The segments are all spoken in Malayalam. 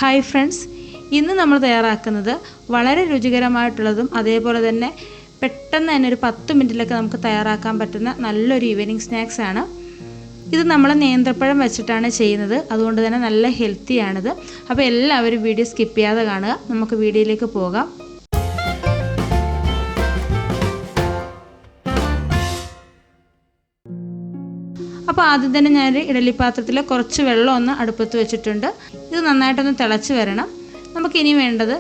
ഹായ് ഫ്രണ്ട്സ്, ഇന്ന് നമ്മൾ തയ്യാറാക്കുന്നത് വളരെ രുചികരമായിട്ടുള്ളതും അതേപോലെ തന്നെ പെട്ടെന്ന് തന്നെ ഒരു 10 മിനിറ്റിലൊക്കെ നമുക്ക് തയ്യാറാക്കാൻ പറ്റുന്ന നല്ലൊരു ഈവനിങ് സ്നാക്സ് ആണ്. ഇത് നമ്മൾ നേന്ത്രപ്പഴം വെച്ചിട്ടാണ് ചെയ്യുന്നത്, അതുകൊണ്ട് തന്നെ നല്ല ഹെൽത്തിയാണിത്. അപ്പോൾ എല്ലാവരും വീഡിയോ സ്കിപ്പ് ചെയ്യാതെ കാണുക. നമുക്ക് വീഡിയോയിലേക്ക് പോകാം. അപ്പോൾ ആദ്യം തന്നെ ഞാൻ ഇഡലിപ്പാത്രത്തിൽ കുറച്ച് വെള്ളം ഒന്ന് അടുപ്പത്ത് വെച്ചിട്ടുണ്ട്. ഇത് നന്നായിട്ടൊന്ന് തിളച്ച് വരണം. നമുക്കിനി വേണ്ടത്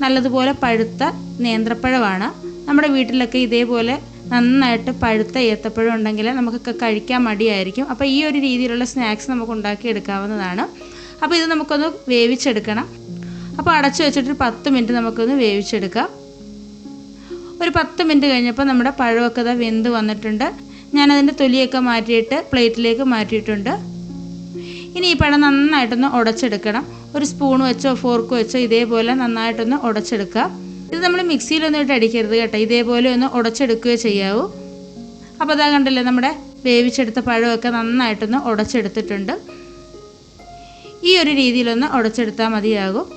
നല്ലതുപോലെ പഴുത്ത നേന്ത്രപ്പഴമാണ്. നമ്മുടെ വീട്ടിലൊക്കെ ഇതേപോലെ നന്നായിട്ട് പഴുത്ത ഏത്തപ്പഴം ഉണ്ടെങ്കിൽ നമുക്കൊക്കെ കഴിക്കാൻ മടിയായിരിക്കും. അപ്പോൾ ഈ ഒരു രീതിയിലുള്ള സ്നാക്സ് നമുക്ക് ഉണ്ടാക്കിയെടുക്കാവുന്നതാണ്. അപ്പോൾ ഇത് നമുക്കൊന്ന് വേവിച്ചെടുക്കണം. അപ്പോൾ അടച്ചു വെച്ചിട്ട് 10 മിനിറ്റ് നമുക്കൊന്ന് വേവിച്ചെടുക്കാം. ഒരു 10 മിനിറ്റ് കഴിഞ്ഞപ്പോൾ നമ്മുടെ പഴമൊക്കെ വെന്ത് വന്നിട്ടുണ്ട്. ഞാനതിൻ്റെ തൊലിയൊക്കെ മാറ്റിയിട്ട് പ്ലേറ്റിലേക്ക് മാറ്റിയിട്ടുണ്ട്. ഇനി ഈ പഴം നന്നായിട്ടൊന്ന് ഉടച്ചെടുക്കണം. ഒരു സ്പൂൺ വെച്ചോ ഫോർക്ക് വെച്ചോ ഇതേപോലെ നന്നായിട്ടൊന്ന് ഉടച്ചെടുക്കുക. ഇത് നമ്മൾ മിക്സിയിലൊന്നും ഇട്ട് അടിക്കരുത് കേട്ടോ, ഇതേപോലെ ഒന്ന് ഉടച്ചെടുക്കുകയോ ചെയ്യാവൂ. അപ്പോൾ അതാ കണ്ടില്ലേ, നമ്മുടെ വേവിച്ചെടുത്ത പഴമൊക്കെ നന്നായിട്ടൊന്ന് ഉടച്ചെടുത്തിട്ടുണ്ട്. ഈ ഒരു രീതിയിലൊന്ന് ഉടച്ചെടുത്താൽ മതിയാകും.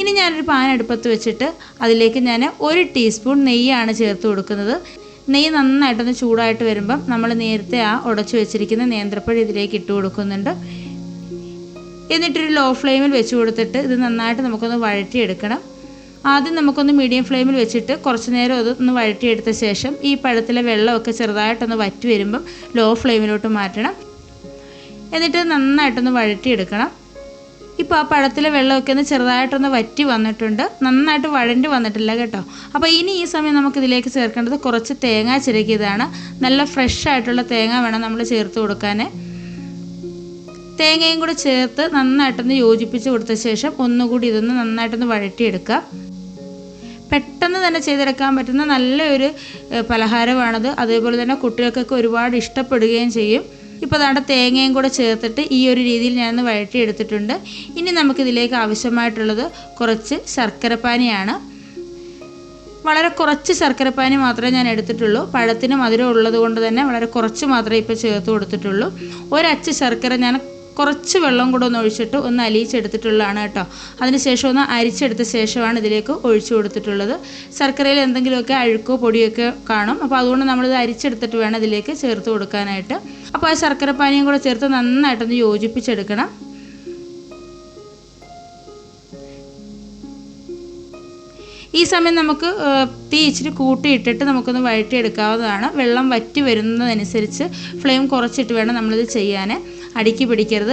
ഇനി ഞാനൊരു പാൻ അടുപ്പത്ത് വെച്ചിട്ട് അതിലേക്ക് ഞാൻ 1 ടീസ്പൂൺ നെയ്യാണ് ചേർത്ത് കൊടുക്കുന്നത്. നെയ്യ് നന്നായിട്ടൊന്ന് ചൂടായിട്ട് വരുമ്പം നമ്മൾ നേരത്തെ ഉടച്ചു വെച്ചിരിക്കുന്ന നേന്ത്രപ്പഴം ഇതിലേക്ക് ഇട്ട് കൊടുക്കുന്നുണ്ട്. എന്നിട്ടൊരു ലോ ഫ്ലെയിമിൽ വെച്ച് കൊടുത്തിട്ട് ഇത് നന്നായിട്ട് നമുക്കൊന്ന് വഴറ്റിയെടുക്കണം. ആദ്യം നമുക്കൊന്ന് മീഡിയം ഫ്ലെയിമിൽ വെച്ചിട്ട് കുറച്ച് നേരം അതൊന്ന് വഴറ്റിയെടുത്ത ശേഷം ഈ പഴത്തിലെ വെള്ളമൊക്കെ ചെറുതായിട്ടൊന്ന് വറ്റി വരുമ്പം ലോ ഫ്ലെയിമിലോട്ട് മാറ്റണം. എന്നിട്ട് നന്നായിട്ടൊന്ന് വഴറ്റിയെടുക്കണം. ഇപ്പോൾ ആ പഴത്തിലെ വെള്ളമൊക്കെ ഒന്ന് ചെറുതായിട്ടൊന്ന് വറ്റി വന്നിട്ടുണ്ട്, നന്നായിട്ട് വഴണ്ടി വന്നിട്ടില്ല കേട്ടോ. അപ്പോൾ ഇനി ഈ സമയം നമുക്കിതിലേക്ക് ചേർക്കേണ്ടത് കുറച്ച് തേങ്ങ ചിരകിയതാണ്. നല്ല ഫ്രഷ് ആയിട്ടുള്ള തേങ്ങ വേണം നമ്മൾ ചേർത്ത് കൊടുക്കാൻ. തേങ്ങയും കൂടി ചേർത്ത് നന്നായിട്ടൊന്ന് യോജിപ്പിച്ച് കൊടുത്ത ശേഷം ഒന്നുകൂടി ഇതൊന്ന് നന്നായിട്ടൊന്ന് വഴറ്റിയെടുക്കുക. പെട്ടെന്ന് തന്നെ ചെയ്തെടുക്കാൻ പറ്റുന്ന നല്ലൊരു പലഹാരമാണത്. അതേപോലെ തന്നെ കുട്ടികൾക്കൊക്കെ ഒരുപാട് ഇഷ്ടപ്പെടുകയും ചെയ്യും. ഇപ്പോൾ അതാണ്ട് തേങ്ങയും കൂടെ ചേർത്തിട്ട് ഈ ഒരു രീതിയിൽ ഞാനൊന്ന് വഴറ്റിയെടുത്തിട്ടുണ്ട്. ഇനി നമുക്കിതിലേക്ക് ആവശ്യമായിട്ടുള്ളത് കുറച്ച് ശർക്കരപ്പാനിയാണ്. വളരെ കുറച്ച് ശർക്കരപ്പാനി മാത്രമേ ഞാൻ എടുത്തിട്ടുള്ളൂ. പഴത്തിന് മധുരം ഉള്ളത് കൊണ്ട് തന്നെ വളരെ കുറച്ച് മാത്രമേ ഇപ്പോൾ ചേർത്ത് കൊടുത്തിട്ടുള്ളൂ. ഒരച്ച് ശർക്കര ഞാൻ കുറച്ച് വെള്ളം കൂടെ ഒന്ന് ഒഴിച്ചിട്ട് ഒന്ന് അലിയിച്ചെടുത്തിട്ടുള്ളതാണ് കേട്ടോ. അതിനുശേഷം ഒന്ന് അരിച്ചെടുത്ത ശേഷമാണ് ഇതിലേക്ക് ഒഴിച്ചു കൊടുത്തിട്ടുള്ളത്. ശർക്കരയിൽ എന്തെങ്കിലുമൊക്കെ അഴുക്കോ പൊടിയൊക്കെ കാണും. അപ്പോൾ അതുകൊണ്ട് നമ്മളിത് അരിച്ചെടുത്തിട്ട് വേണം ഇതിലേക്ക് ചേർത്ത് കൊടുക്കാനായിട്ട്. അപ്പോൾ ആ ശർക്കരപ്പാനിയും കൂടെ ചേർത്ത് നന്നായിട്ടൊന്ന് യോജിപ്പിച്ചെടുക്കണം. ഈ സമയം നമുക്ക് തീ ഇച്ചിരി കൂട്ടിയിട്ടിട്ട് നമുക്കൊന്ന് വഴറ്റിയെടുക്കാവുന്നതാണ്. വെള്ളം വറ്റി വരുന്നതനുസരിച്ച് ഫ്ലെയിം കുറച്ചിട്ട് വേണം നമ്മളിത് ചെയ്യാൻ. അടുക്കി പിടിക്കരുത്.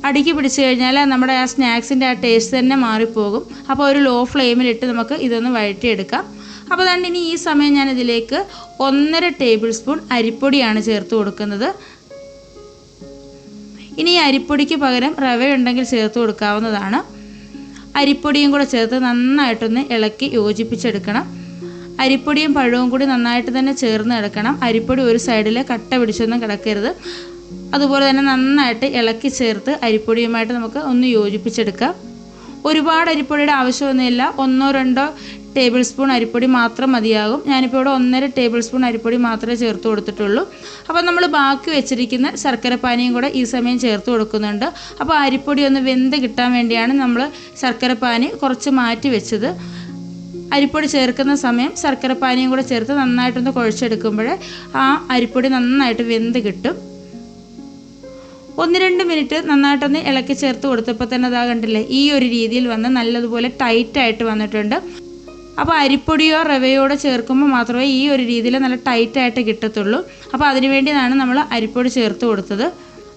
അടുക്കി പിടിച്ച് കഴിഞ്ഞാൽ നമ്മുടെ ആ സ്നാക്സിൻ്റെ ആ ടേസ്റ്റ് തന്നെ മാറിപ്പോകും. അപ്പോൾ ഒരു ലോ ഫ്ലെയിമിലിട്ട് നമുക്ക് ഇതൊന്ന് വഴറ്റിയെടുക്കാം. അപ്പോൾ അതുകൊണ്ട് ഇനി ഈ സമയം ഞാൻ ഇതിലേക്ക് 1.5 ടേബിൾ സ്പൂൺ അരിപ്പൊടിയാണ് ചേർത്ത് കൊടുക്കുന്നത്. ഇനി ഈ അരിപ്പൊടിക്ക് പകരം റവ ഉണ്ടെങ്കിൽ ചേർത്ത് കൊടുക്കാവുന്നതാണ്. അരിപ്പൊടിയും കൂടെ ചേർത്ത് നന്നായിട്ടൊന്ന് ഇളക്കി യോജിപ്പിച്ചെടുക്കണം. അരിപ്പൊടിയും പഴവും കൂടി നന്നായിട്ട് തന്നെ ചേർന്ന് എടുക്കണം. അരിപ്പൊടി ഒരു സൈഡിൽ കട്ട പിടിച്ചൊന്നും കിടക്കരുത്. അതുപോലെ തന്നെ നന്നായിട്ട് ഇളക്കി ചേർത്ത് അരിപ്പൊടിയുമായിട്ട് നമുക്ക് ഒന്ന് യോജിപ്പിച്ചെടുക്കാം. ഒരുപാട് അരിപ്പൊടിയുടെ ആവശ്യമൊന്നുമില്ല. 1-2 ടേബിൾ സ്പൂൺ അരിപ്പൊടി മാത്രം മതിയാകും. ഞാനിപ്പോൾ ഇവിടെ 1.5 ടേബിൾ സ്പൂൺ അരിപ്പൊടി മാത്രമേ ചേർത്ത് കൊടുത്തിട്ടുള്ളൂ. അപ്പോൾ നമ്മൾ ബാക്കി വെച്ചിരിക്കുന്ന ശർക്കരപ്പാനിയും കൂടെ ഈ സമയം ചേർത്ത് കൊടുക്കുന്നുണ്ട്. അപ്പോൾ അരിപ്പൊടി ഒന്ന് വെന്ത് കിട്ടാൻ വേണ്ടിയാണ് നമ്മൾ ശർക്കരപ്പാനി കുറച്ച് മാറ്റി വെച്ചത്. അരിപ്പൊടി ചേർക്കുന്ന സമയം ശർക്കരപ്പാനിയും കൂടെ ചേർത്ത് നന്നായിട്ടൊന്ന് കുഴച്ചെടുക്കുമ്പോൾ ആ അരിപ്പൊടി നന്നായിട്ട് വെന്ത് കിട്ടും. 1-2 മിനിറ്റ് നന്നായിട്ടൊന്ന് ഇളക്കി ചേർത്ത് കൊടുത്തപ്പോൾ തന്നെ അതാ കണ്ടില്ലേ, ഈ ഒരു രീതിയിൽ വന്ന് നല്ലതുപോലെ ടൈറ്റായിട്ട് വന്നിട്ടുണ്ട്. അപ്പോൾ അരിപ്പൊടിയോ റവയോടെ ചേർക്കുമ്പോൾ മാത്രമേ ഈ ഒരു രീതിയിൽ നല്ല ടൈറ്റായിട്ട് കിട്ടത്തുള്ളൂ. അപ്പോൾ അതിനുവേണ്ടിയാണ് നമ്മൾ അരിപ്പൊടി ചേർത്ത് കൊടുത്തത്.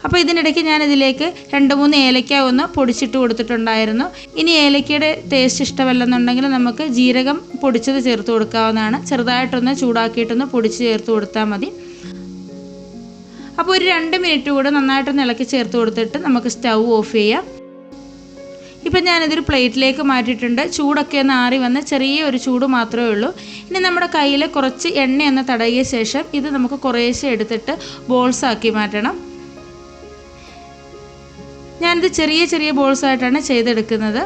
അപ്പോൾ ഇതിനിടയ്ക്ക് ഞാനിതിലേക്ക് 2-3 ഏലക്ക ഒന്ന് പൊടിച്ചിട്ട് കൊടുത്തിട്ടുണ്ടായിരുന്നു. ഇനി ഏലക്കയുടെ ടേസ്റ്റ് ഇഷ്ടമല്ലെന്നുണ്ടെങ്കിൽ നമുക്ക് ജീരകം പൊടിച്ചത് ചേർത്ത് കൊടുക്കാവുന്നതാണ്. ചെറുതായിട്ടൊന്ന് ചൂടാക്കിയിട്ടൊന്ന് പൊടിച്ച് ചേർത്ത് കൊടുത്താൽ മതി. അപ്പോൾ ഒരു 2 മിനിറ്റ് കൂടെ നന്നായിട്ടൊന്ന് ഇളക്കി ചേർത്ത് കൊടുത്തിട്ട് നമുക്ക് സ്റ്റൗ ഓഫ് ചെയ്യാം. ഇപ്പം ഞാനിതൊരു പ്ലേറ്റിലേക്ക് മാറ്റിയിട്ടുണ്ട്. ചൂടൊക്കെ ഒന്ന് ആറി വന്ന് ചെറിയൊരു ചൂട് മാത്രമേ ഉള്ളൂ. ഇനി നമ്മുടെ കയ്യിൽ കുറച്ച് എണ്ണയൊന്ന് തടവിയ ശേഷം ഇത് നമുക്ക് കുറേശ്ശെ എടുത്തിട്ട് ബോൾസാക്കി മാറ്റണം. ഞാനിത് ചെറിയ ചെറിയ ബോൾസായിട്ടാണ് ചെയ്തെടുക്കുന്നത്.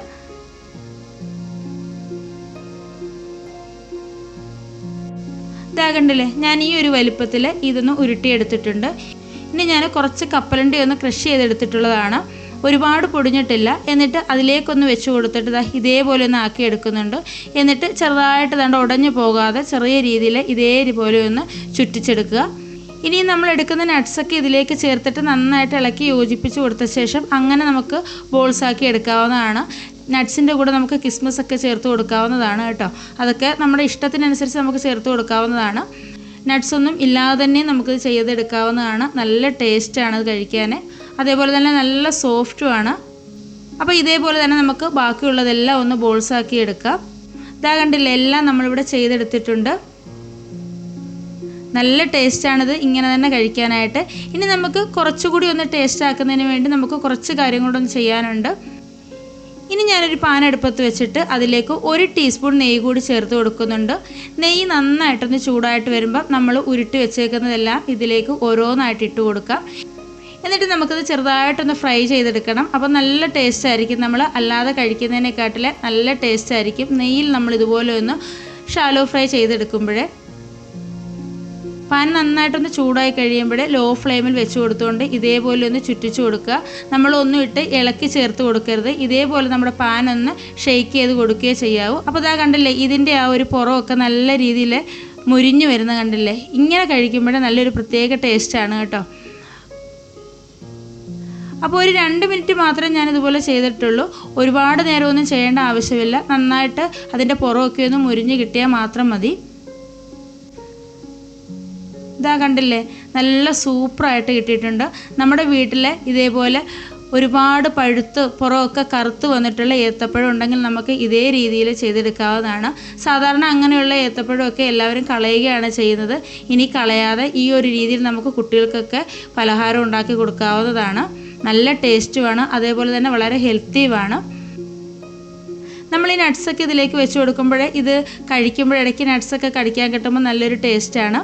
ഇതാകണ്ടില്ലേ, ഞാൻ ഈ ഒരു വലിപ്പത്തിൽ ഇതൊന്ന് ഉരുട്ടിയെടുത്തിട്ടുണ്ട്. ഇനി ഞാൻ കുറച്ച് കപ്പലണ്ടി ഒന്ന് ക്രഷ് ചെയ്തെടുത്തിട്ടുള്ളതാണ്. ഒരുപാട് പൊടിഞ്ഞിട്ടില്ല. എന്നിട്ട് അതിലേക്കൊന്ന് വെച്ച് കൊടുത്തിട്ട് ഇതേപോലെ ഒന്ന് ആക്കി എടുക്കുന്നുണ്ട്. എന്നിട്ട് ചെറുതായിട്ട് ഉടഞ്ഞു പോകാതെ ചെറിയ രീതിയിൽ ഇതേപോലെ ഒന്ന് ചുറ്റിച്ചെടുക്കുക. ഇനി നമ്മൾ എടുക്കുന്ന നട്ട്സൊക്കെ ഇതിലേക്ക് ചേർത്തിട്ട് നന്നായിട്ട് ഇളക്കി യോജിപ്പിച്ച് കൊടുത്ത ശേഷം അങ്ങനെ നമുക്ക് ബോൾസാക്കി എടുക്കാവുന്നതാണ്. നട്ട്സിൻ്റെ കൂടെ നമുക്ക് കിസ്മസ് ഒക്കെ ചേർത്ത് കൊടുക്കാവുന്നതാണ് കേട്ടോ. അതൊക്കെ നമ്മുടെ ഇഷ്ടത്തിനനുസരിച്ച് നമുക്ക് ചേർത്ത് കൊടുക്കാവുന്നതാണ്. നട്ട്സ് ഒന്നും ഇല്ലാതെ തന്നെ നമുക്കിത് ചെയ്തെടുക്കാവുന്നതാണ്. നല്ല ടേസ്റ്റാണ് ഇത് കഴിക്കാൻ. അതേപോലെ തന്നെ നല്ല സോഫ്റ്റുമാണ്. അപ്പോൾ ഇതേപോലെ തന്നെ നമുക്ക് ബാക്കിയുള്ളതെല്ലാം ഒന്ന് ബോൾസാക്കി എടുക്കാം. ഇതാ കണ്ടില്ലേ, എല്ലാം നമ്മളിവിടെ ചെയ്തെടുത്തിട്ടുണ്ട്. നല്ല ടേസ്റ്റാണിത് ഇങ്ങനെ തന്നെ കഴിക്കാനായിട്ട്. ഇനി നമുക്ക് കുറച്ചുകൂടി ഒന്ന് ടേസ്റ്റ് ആക്കുന്നതിന് വേണ്ടി നമുക്ക് കുറച്ച് കാര്യം കൊണ്ടൊന്ന് ചെയ്യാനുണ്ട്. ഇനി ഞാനൊരു പാൻ അടുപ്പത്ത് വെച്ചിട്ട് അതിലേക്ക് 1 ടീസ്പൂൺ നെയ്യ് കൂടി ചേർത്ത് കൊടുക്കുന്നുണ്ട്. നെയ്യ് നന്നായിട്ടൊന്ന് ചൂടായിട്ട് വരുമ്പോൾ നമ്മൾ ഉരുട്ടി വെച്ചേക്കുന്നതെല്ലാം ഇതിലേക്ക് ഓരോന്നായിട്ട് ഇട്ട് കൊടുക്കാം. എന്നിട്ട് നമുക്കത് ചെറുതായിട്ടൊന്ന് ഫ്രൈ ചെയ്തെടുക്കണം. അപ്പോൾ നല്ല ടേസ്റ്റ് ആയിരിക്കും. നമ്മൾ അല്ലാതെ കഴിക്കുന്നതിനെക്കാട്ടിൽ നല്ല ടേസ്റ്റ് ആയിരിക്കും നെയ്യിൽ നമ്മൾ ഇതുപോലെ ഒന്ന് ഷാലോ ഫ്രൈ ചെയ്തെടുക്കുമ്പോഴേ. പാൻ നന്നായിട്ടൊന്ന് ചൂടായി കഴിയുമ്പോൾ ലോ ഫ്ലെയിമിൽ വെച്ച് കൊടുത്തുകൊണ്ട് ഇതേപോലെ ഒന്ന് ചുറ്റിച്ച് കൊടുക്കുക. നമ്മളൊന്നും ഇട്ട് ഇളക്കി ചേർത്ത് കൊടുക്കരുത്. ഇതേപോലെ നമ്മുടെ പാൻ ഒന്ന് ഷെയ്ക്ക് ചെയ്ത് കൊടുക്കുകയേ ചെയ്യാവൂ. അപ്പോൾ ഇതാ കണ്ടില്ലേ, ഇതിൻ്റെ ആ ഒരു പുറമൊക്കെ നല്ല രീതിയിൽ മുരിഞ്ഞു വരുന്ന കണ്ടില്ലേ. ഇങ്ങനെ കഴിക്കുമ്പോഴേ നല്ലൊരു പ്രത്യേക ടേസ്റ്റാണ് കേട്ടോ. അപ്പോൾ ഒരു 2 മിനിറ്റ് മാത്രമേ ഞാനിതുപോലെ ചെയ്തിട്ടുള്ളൂ. ഒരുപാട് നേരമൊന്നും ചെയ്യേണ്ട ആവശ്യമില്ല. നന്നായിട്ട് അതിൻ്റെ പുറമൊക്കെ ഒന്ന് മുരിഞ്ഞ് കിട്ടിയാൽ മാത്രം മതി. ഇതാ കണ്ടില്ലേ, നല്ല സൂപ്പറായിട്ട് കിട്ടിയിട്ടുണ്ട്. നമ്മുടെ വീട്ടിൽ ഇതേപോലെ ഒരുപാട് പഴുത്ത് പുറമൊക്കെ കറുത്ത് വന്നിട്ടുള്ള ഏത്തപ്പഴം ഉണ്ടെങ്കിൽ നമുക്ക് ഇതേ രീതിയിൽ ചെയ്തെടുക്കാവുന്നതാണ്. സാധാരണ അങ്ങനെയുള്ള ഏത്തപ്പഴമൊക്കെ എല്ലാവരും കളയുകയാണ് ചെയ്യുന്നത്. ഇനി കളയാതെ ഈ ഒരു രീതിയിൽ നമുക്ക് കുട്ടികൾക്കൊക്കെ പലഹാരം ഉണ്ടാക്കി കൊടുക്കാവുന്നതാണ്. നല്ല ടേസ്റ്റുമാണ്, അതേപോലെ തന്നെ വളരെ ഹെൽത്തിയുമാണ്. നമ്മൾ ഈ നട്ട്സൊക്കെ ഇതിലേക്ക് വെച്ച് കൊടുക്കുമ്പോൾ ഇത് കഴിക്കുമ്പോഴിടയ്ക്ക് നട്ട്സൊക്കെ കടിക്കാൻ കിട്ടുമ്പോൾ നല്ലൊരു ടേസ്റ്റാണ്.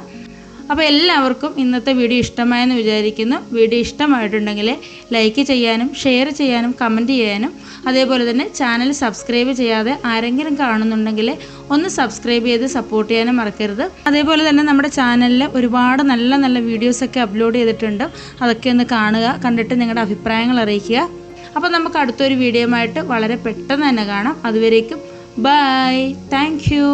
അപ്പോൾ എല്ലാവർക്കും ഇന്നത്തെ വീഡിയോ ഇഷ്ടമായെന്ന് വിചാരിക്കുന്നു. വീഡിയോ ഇഷ്ടമായിട്ടുണ്ടെങ്കിൽ ലൈക്ക് ചെയ്യാനും ഷെയർ ചെയ്യാനും കമൻറ്റ് ചെയ്യാനും അതേപോലെ തന്നെ ചാനൽ സബ്സ്ക്രൈബ് ചെയ്യാതെ ആരെങ്കിലും കാണുന്നുണ്ടെങ്കിൽ ഒന്ന് സബ്സ്ക്രൈബ് ചെയ്ത് സപ്പോർട്ട് ചെയ്യാനും മറക്കരുത്. അതേപോലെ തന്നെ നമ്മുടെ ചാനലിൽ ഒരുപാട് നല്ല നല്ല വീഡിയോസൊക്കെ അപ്ലോഡ് ചെയ്തിട്ടുണ്ട്. അതൊക്കെ ഒന്ന് കാണുക, കണ്ടിട്ട് നിങ്ങളുടെ അഭിപ്രായങ്ങൾ അറിയിക്കുക. അപ്പോൾ നമുക്ക് അടുത്തൊരു വീഡിയോയുമായിട്ട് വളരെ പെട്ടെന്ന് തന്നെ കാണാം. അതുവരേക്കും ബൈ, താങ്ക് യു.